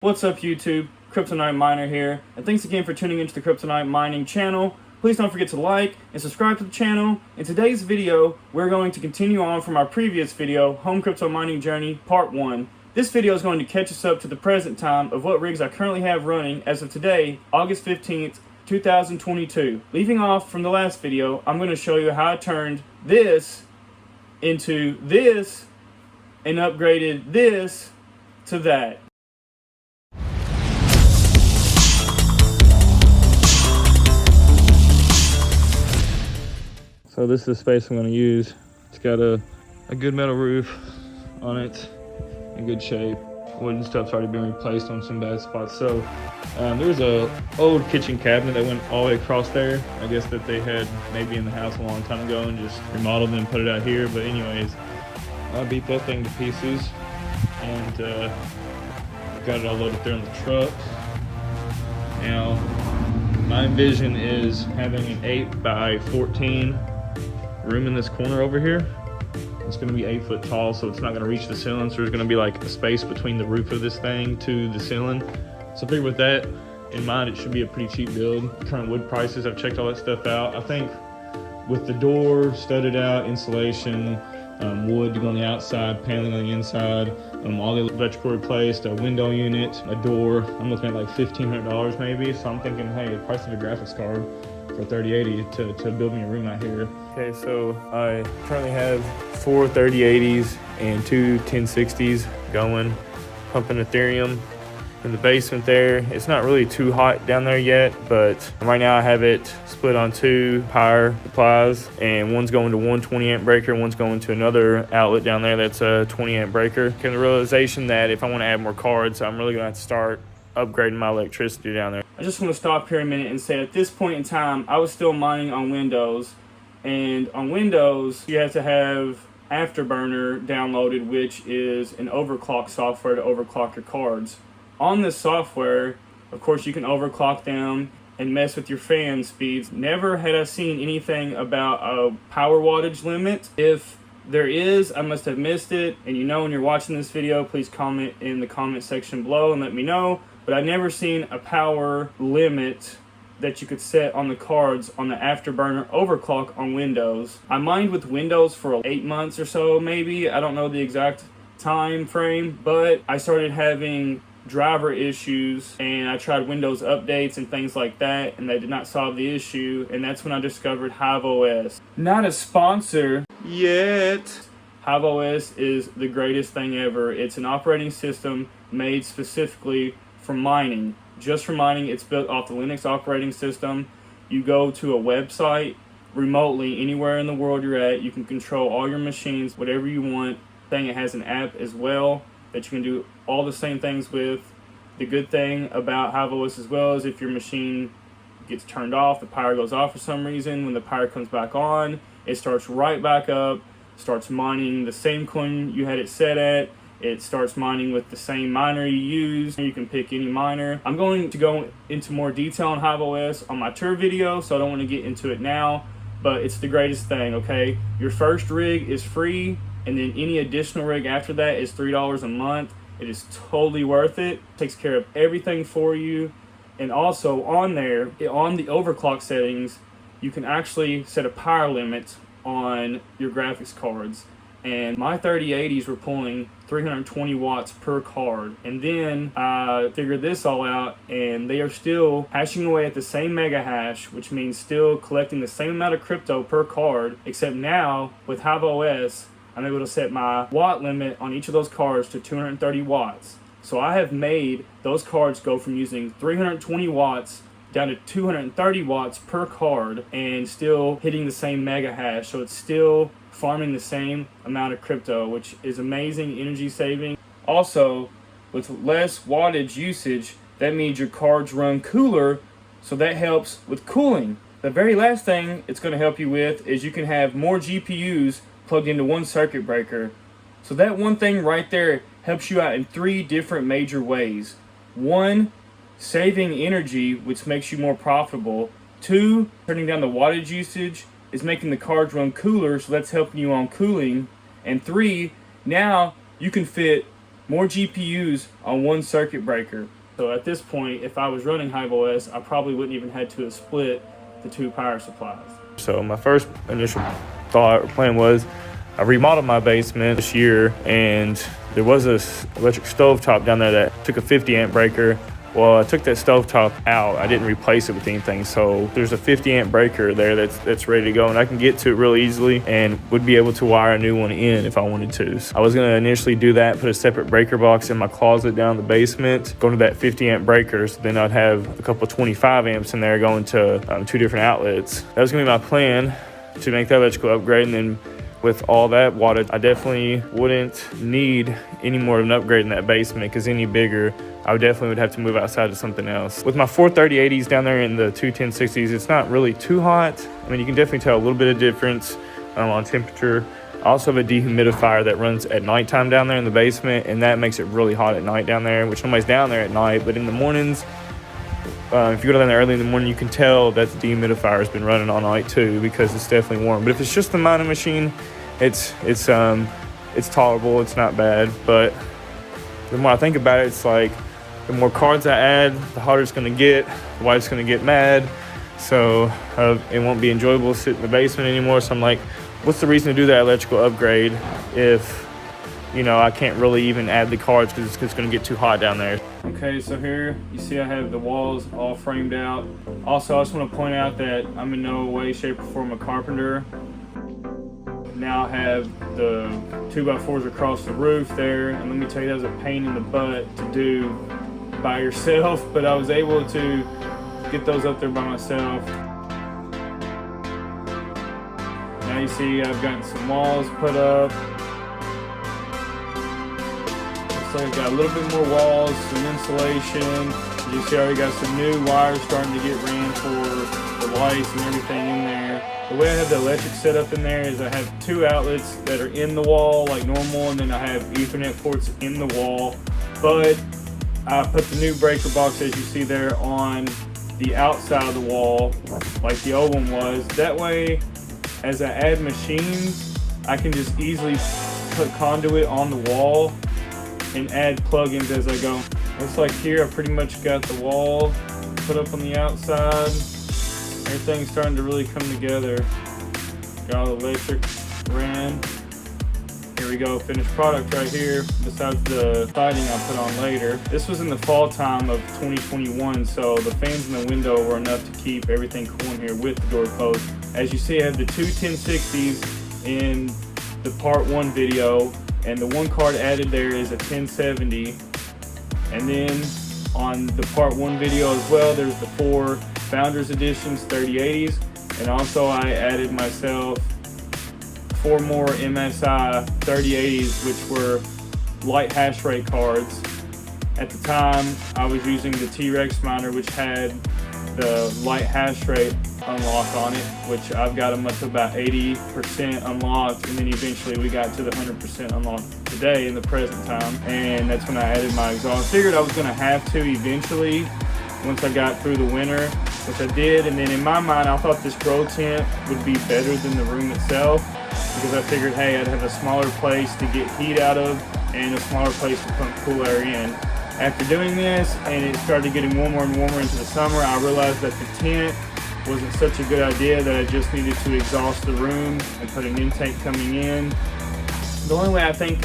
What's up YouTube, cryptominer here, and thanks again for tuning into the cryptomining channel. Please don't forget to like and subscribe to the channel. In today's video, we're going to continue on from our previous video, Home Crypto Mining Journey Part 1. This video is going to catch us up to the present time of what rigs I currently have running as of today, August 15th, 2022. Leaving off from the last video, I'm going to show you how I turned this into this and upgraded this to that. So this is the space I'm going to use. It's got a good metal roof on it, in good shape. Wooden stuff's already been replaced on some bad spots. So there's a old kitchen cabinet that went all the way across there. I guess that they had maybe in the house a long time ago and just remodeled it and put it out here. But anyways, I beat that thing to pieces and got it all loaded there on the truck. Now, my vision is having an 8 by 14 room in this corner over here. It's going to be 8 foot tall, so it's not going to reach the ceiling, so there's going to be like a space between the roof of this thing to the ceiling. So I figure with that in mind, it should be a pretty cheap build. Current wood prices, I've checked all that stuff out. I think with the door studded out, insulation, wood to go on the outside, paneling on the inside, all the electrical replaced, a window unit, a door, I'm looking at like $1,500 maybe. So I'm thinking, hey, the price of a graphics card for 3080 to build me a room out here. Okay, so I currently have 4 3080s and 2 1060s going, pumping Ethereum in the basement there. It's not really too hot down there yet, but right now I have it split on 2 power supplies, and one's going to one 20 amp breaker, one's going to another outlet down there that's a 20 amp breaker. Came to the realization that if I want to add more cards, I'm really gonna have to start upgrading my electricity down there. I just want to stop here a minute and say at this point in time, I was still mining on Windows, and on Windows, you have to have Afterburner downloaded, which is an overclock software to overclock your cards. On this software, of course, you can overclock them and mess with your fan speeds. Never had I seen anything about a power wattage limit. If there is, I must have missed it, and you know when you're watching this video, please comment in the comment section below and let me know. But I've never seen a power limit that you could set on the cards on the Afterburner overclock on Windows. I mined with Windows for 8 months or so, maybe. I don't know the exact time frame, but I started having driver issues and I tried Windows updates and things like that, and they did not solve the issue, and that's when I discovered HiveOS. Not a sponsor yet. HiveOS is the greatest thing ever. It's an operating system made specifically for mining. Just for mining. It's built off the Linux operating system. You go to a website remotely anywhere in the world you're at. You can control all your machines, whatever you want. It has an app as well that you can do all the same things with. The good thing about HiveOS as well is if your machine gets turned off, the power goes off for some reason, when the power comes back on, it starts right back up, starts mining the same coin you had it set at. It starts mining with the same miner you use. You can pick any miner. I'm going to go into more detail on HiveOS on my tour video, so I don't want to get into it now, but it's the greatest thing, okay? Your first rig is free, and then any additional rig after that is $3 a month. It is totally worth it. Takes care of everything for you. And also on there, on the overclock settings, you can actually set a power limit on your graphics cards. And my 3080s were pulling 320 watts per card. And then I figured this all out, and they are still hashing away at the same mega hash, which means still collecting the same amount of crypto per card, except now with HiveOS, I'm able to set my watt limit on each of those cards to 230 watts. So I have made those cards go from using 320 watts down to 230 watts per card and still hitting the same mega hash. So it's still farming the same amount of crypto, which is amazing energy saving. Also, with less wattage usage, that means your cards run cooler, so that helps with cooling. The very last thing it's going to help you with is you can have more GPUs plugged into one circuit breaker. So that one thing right there helps you out in 3 different major ways. 1, saving energy, which makes you more profitable. 2, turning down the wattage usage is making the cards run cooler, so that's helping you on cooling. And 3, now you can fit more GPUs on one circuit breaker. So at this point, if I was running HiveOS, I probably wouldn't even had to have split the two power supplies. So my first initial thought or plan was I remodeled my basement this year, and there was this electric stovetop down there that took a 50 amp breaker. Well, I took that stovetop out. I didn't replace it with anything. So there's a 50 amp breaker there that's ready to go, and I can get to it real easily and would be able to wire a new one in if I wanted to. So I was gonna initially do that, put a separate breaker box in my closet down in the basement, go to that 50 amp breaker. So then I'd have a couple of 25 amps in there going to 2 different outlets. That was gonna be my plan to make that electrical upgrade. And then with all that wattage, I definitely wouldn't need any more of an upgrade in that basement, because any bigger, I would have to move outside to something else. With my 43080s down there in the 21060s, it's not really too hot. I mean, you can definitely tell a little bit of difference on temperature. I also have a dehumidifier that runs at nighttime down there in the basement, and that makes it really hot at night down there, which nobody's down there at night, but in the mornings, if you go down there early in the morning, you can tell that the dehumidifier has been running all night too, because it's definitely warm. But if it's just the mining machine, it's tolerable. It's not bad. But the more I think about it, it's like the more cards I add, the hotter it's going to get. The wife's going to get mad, so it won't be enjoyable to sit in the basement anymore. So I'm like, what's the reason to do that electrical upgrade if, you know, I can't really even add the cards because it's going to get too hot down there. Okay, so here you see I have the walls all framed out. Also, I just want to point out that I'm in no way, shape, or form a carpenter. Now I have the 2x4s across the roof there, and let me tell you, that was a pain in the butt to do by yourself, but I was able to get those up there by myself. Now you see I've gotten some walls put up. So I've got a little bit more walls, some insulation. As you see, I already got some new wires starting to get ran for the lights and everything in there. The way I have the electric set up in there is I have 2 outlets that are in the wall like normal, and then I have Ethernet ports in the wall. But I put the new breaker box, as you see there, on the outside of the wall like the old one was. That way, as I add machines, I can just easily put conduit on the wall and add plugins as I go. Looks like here I pretty much got the wall put up on the outside. Everything's starting to really come together. Got all the electric ran. Here we go, finished product right here, besides the siding I put on later. This was in the fall time of 2021, so the fans in the window were enough to keep everything cool in here with the door closed. As you see, I have the 2 1060s in the part 1 video, and the one card added there is a 1070. And then on the part 1 video as well, there's the 4 Founders Editions 3080s, and also I added myself 4 more MSI 3080s, which were light hash rate cards. At the time, I was using the T-Rex miner, which had the light hash rate unlock on it, which I've got them up to about 80% unlocked, and then eventually we got to the 100% unlocked today in the present time, and that's when I added my exhaust. Figured I was going to have to eventually once I got through the winter, which I did. And then in my mind, I thought this grow tent would be better than the room itself, because I figured, hey, I'd have a smaller place to get heat out of and a smaller place to pump cool air in. After doing this, and it started getting warmer and warmer into the summer, I realized that the tent wasn't such a good idea, that I just needed to exhaust the room and put an intake coming in. The only way I think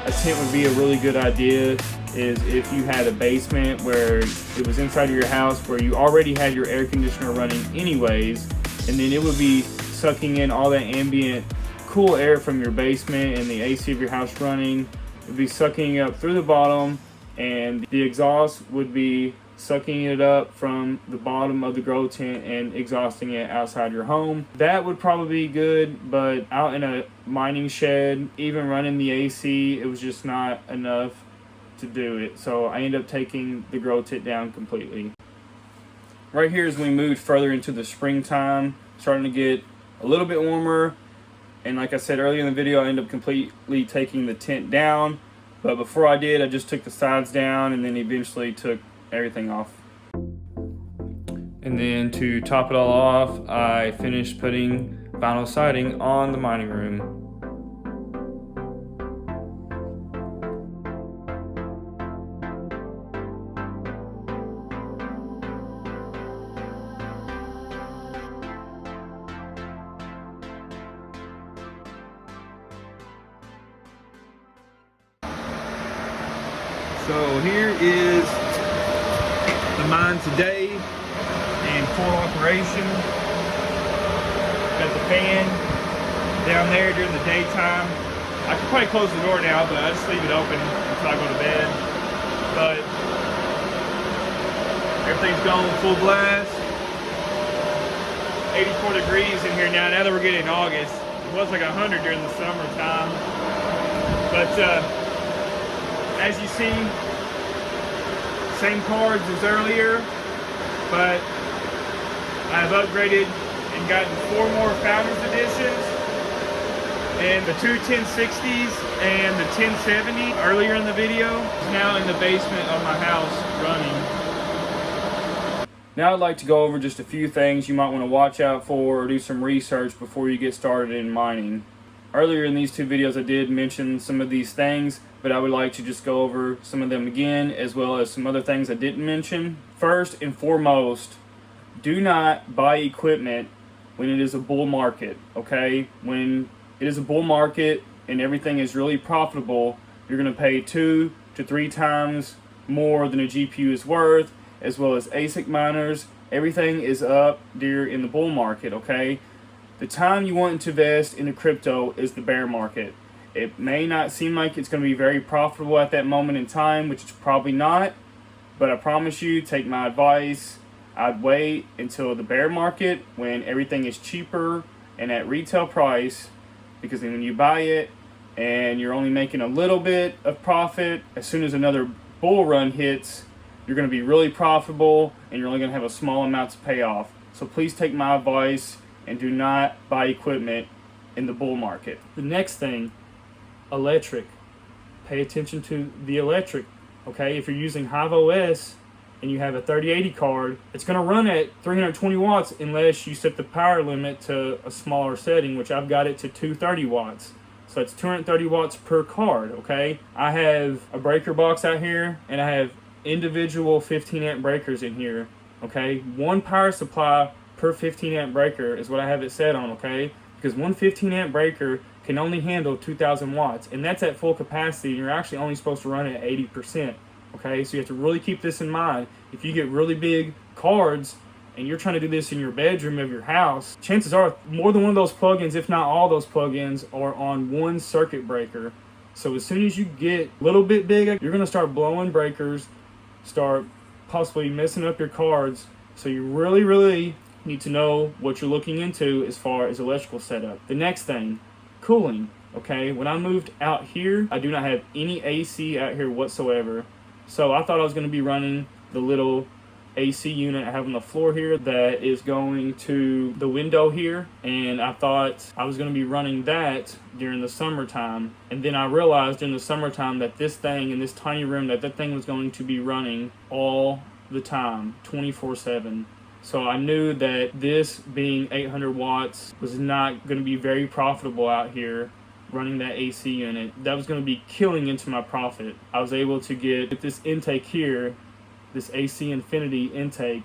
a tent would be a really good idea is if you had a basement where it was inside of your house, where you already had your air conditioner running anyways, and then it would be sucking in all that ambient cool air from your basement and the AC of your house running. It would be sucking up through the bottom, and the exhaust would be sucking it up from the bottom of the grow tent and exhausting it outside your home. That would probably be good, but out in a mining shed, even running the AC, it was just not enough to do it. So I ended up taking the grow tent down completely. Right here, as we moved further into the springtime, starting to get a little bit warmer, and like I said earlier in the video, I ended up completely taking the tent down. But before I did, I just took the sides down and then eventually took everything off. And then to top it all off, I finished putting vinyl siding on the mining room. So here is the mine today in full operation. Got the fan down there during the daytime. I could probably close the door now, but I just leave it open until I go to bed. But everything's going full blast. 84 degrees in here now. Now that we're getting August, it was like 100 during the summertime. But as you see, same cards as earlier, but I've upgraded and gotten 4 more Founders Editions, and the 2 1060s and the 1070 earlier in the video is now in the basement of my house running. Now I'd like to go over just a few things you might want to watch out for or do some research before you get started in mining. Earlier in these 2 videos I did mention some of these things, but I would like to just go over some of them again, as well as some other things I didn't mention. First and foremost, do not buy equipment when it is a bull market, okay? When it is a bull market and everything is really profitable, you're going to pay 2 to 3 times more than a GPU is worth, as well as ASIC miners. Everything is up during the bull market, okay? The time you want to invest into crypto is the bear market. It may not seem like it's going to be very profitable at that moment in time, which it's probably not, but I promise you, take my advice, I'd wait until the bear market when everything is cheaper and at retail price, because then when you buy it and you're only making a little bit of profit, as soon as another bull run hits, you're going to be really profitable and you're only going to have a small amount to pay off. So please take my advice and do not buy equipment in the bull market. The next thing, electric. Pay attention to the electric, okay? If you're using HiveOS and you have a 3080 card, it's going to run at 320 watts unless you set the power limit to a smaller setting, which I've got it to 230 watts. So it's 230 watts per card, okay? I have a breaker box out here and I have individual 15 amp breakers in here, okay? 1 power supply per 15 amp breaker is what I have it set on, okay? Because one 15 amp breaker can only handle 2,000 watts, and that's at full capacity, and you're actually only supposed to run it at 80%, okay? So you have to really keep this in mind. If you get really big cards and you're trying to do this in your bedroom of your house, chances are more than one of those plugins, if not all those plugins, are on 1 circuit breaker. So as soon as you get a little bit big, you're going to start blowing breakers, start possibly messing up your cards. So you really need to know what you're looking into as far as electrical setup. The next thing, cooling, okay? When I moved out here, I do not have any AC out here whatsoever. So I thought I was going to be running the little AC unit I have on the floor here that is going to the window here, and I thought I was going to be running that during the summertime, and then I realized during the summertime that this thing in this tiny room, that thing was going to be running all the time, 24/7. So I knew that this being 800 watts was not going to be very profitable out here running that AC unit. That was going to be killing into my profit. I was able to get this intake here, this AC Infinity intake,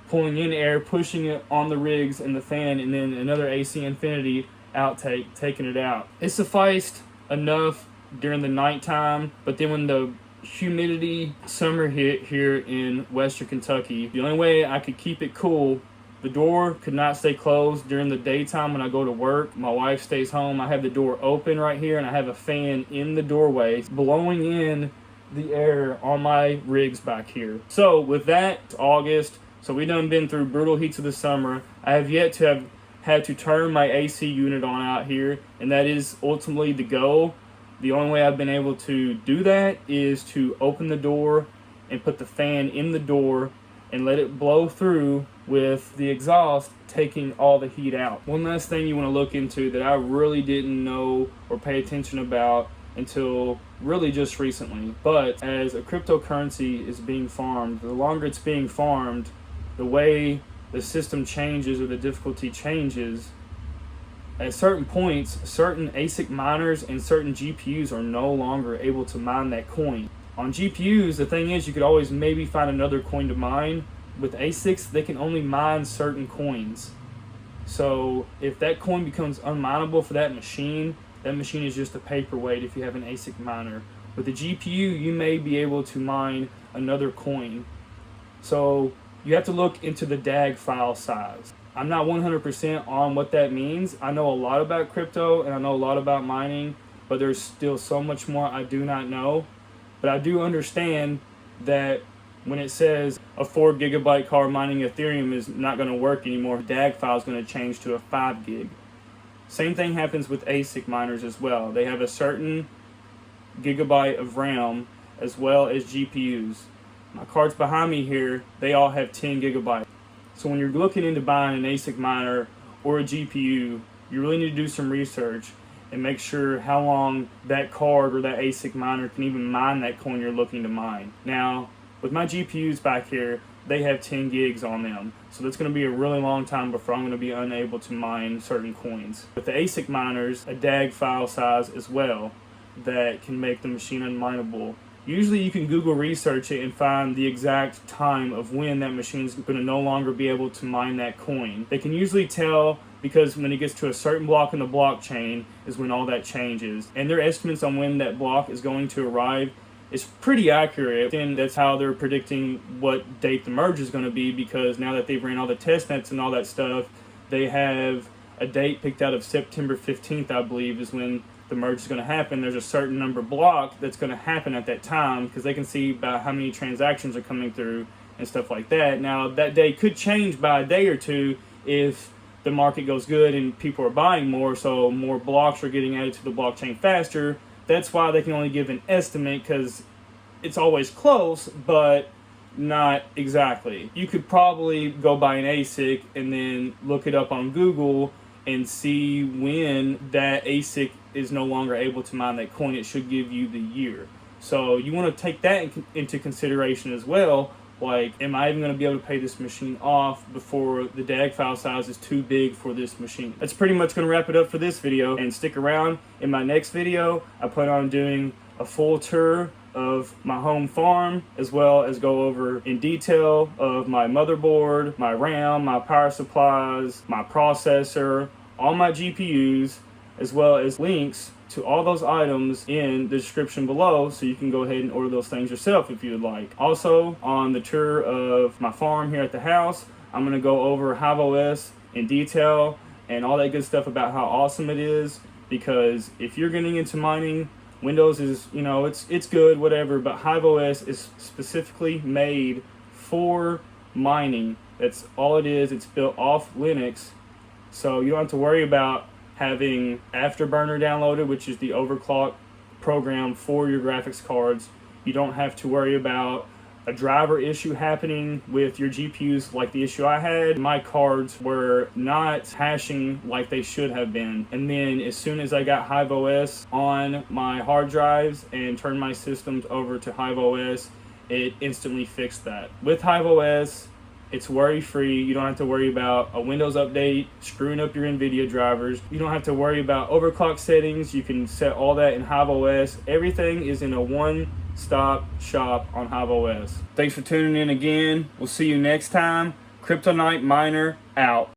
pulling in air, pushing it on the rigs and the fan, and then another AC Infinity outtake, taking it out. It sufficed enough during the nighttime, but then when the humidity summer hit here in western Kentucky, the only way I could keep it cool, the door could not stay closed during the daytime when I go to work. My wife stays home. I have the door open right here, and I have a fan in the doorway blowing in the air on my rigs back here. So with that, it's August, so we done been through brutal heats of the summer. I have yet to have had to turn my AC unit on out here, and that is ultimately the goal. The only way I've been able to do that is to open the door and put the fan in the door and let it blow through with the exhaust taking all the heat out. One last thing you want to look into that I really didn't know or pay attention about until really just recently, but as a cryptocurrency is being farmed, the longer it's being farmed, the way the system changes or the difficulty changes, at certain points, certain ASIC miners and certain GPUs are no longer able to mine that coin. On GPUs, the thing is, you could always maybe find another coin to mine. With ASICs, they can only mine certain coins. So if that coin becomes unmineable for that machine is just a paperweight if you have an ASIC miner. With the GPU, you may be able to mine another coin. So you have to look into the DAG file size. I'm not 100% on what that means. I know a lot about crypto and I know a lot about mining, but there's still so much more I do not know. But I do understand that when it says a 4 gigabyte card mining Ethereum is not going to work anymore, DAG file is going to change to a 5 gig. Same thing happens with ASIC miners as well. They have a certain gigabyte of RAM as well as GPUs. My cards behind me here, they all have 10 gigabytes. So when you're looking into buying an ASIC miner or a GPU, you really need to do some research and make sure how long that card or that ASIC miner can even mine that coin you're looking to mine. Now, with my GPUs back here, they have 10 gigs on them. So that's going to be a really long time before I'm going to be unable to mine certain coins. With the ASIC miners, a DAG file size as well that can make the machine unmineable. Usually you can Google research it and find the exact time of when that machine is going to no longer be able to mine that coin. They can usually tell because when it gets to a certain block in the blockchain is when all that changes. And their estimates on when that block is going to arrive is pretty accurate. And that's how they're predicting what date the merge is going to be, because now that they've ran all the test nets and all that stuff, they have a date picked out of September 15th, I believe, is when the merge is going to happen. There's a certain number block that's going to happen at that time because they can see about how many transactions are coming through and stuff like that. Now, that day could change by a day or two if the market goes good and people are buying more, so more blocks are getting added to the blockchain faster. That's why they can only give an estimate, because it's always close, but not exactly. You could probably go buy an ASIC and then look it up on Google and see when that ASIC is no longer able to mine that coin. It should give you the year. So you want to take that into consideration as well. Like, am I even going to be able to pay this machine off before the DAG file size is too big for this machine? That's pretty much going to wrap it up for this video. And stick around. In my next video, I plan on doing a full tour of my home farm, as well as go over in detail of my motherboard, my RAM, my power supplies, my processor, all my GPUs, as well as links to all those items in the description below, so you can go ahead and order those things yourself if you would like. Also, on the tour of my farm here at the house, I'm going to go over HiveOS in detail and all that good stuff about how awesome it is, because if you're getting into mining, Windows is, you know, it's good, whatever, but HiveOS is specifically made for mining. That's all it is. It's built off Linux, so you don't have to worry about having Afterburner downloaded, which is the overclock program for your graphics cards. You don't have to worry about a driver issue happening with your GPUs like the issue I had. My cards were not hashing like they should have been. And then as soon as I got HiveOS on my hard drives and turned my systems over to HiveOS, it instantly fixed that. With HiveOS, it's worry-free. You don't have to worry about a Windows update screwing up your NVIDIA drivers. You don't have to worry about overclock settings. You can set all that in HiveOS. Everything is in a one-stop shop on HiveOS. Thanks for tuning in again. We'll see you next time. Kryptonite Miner out.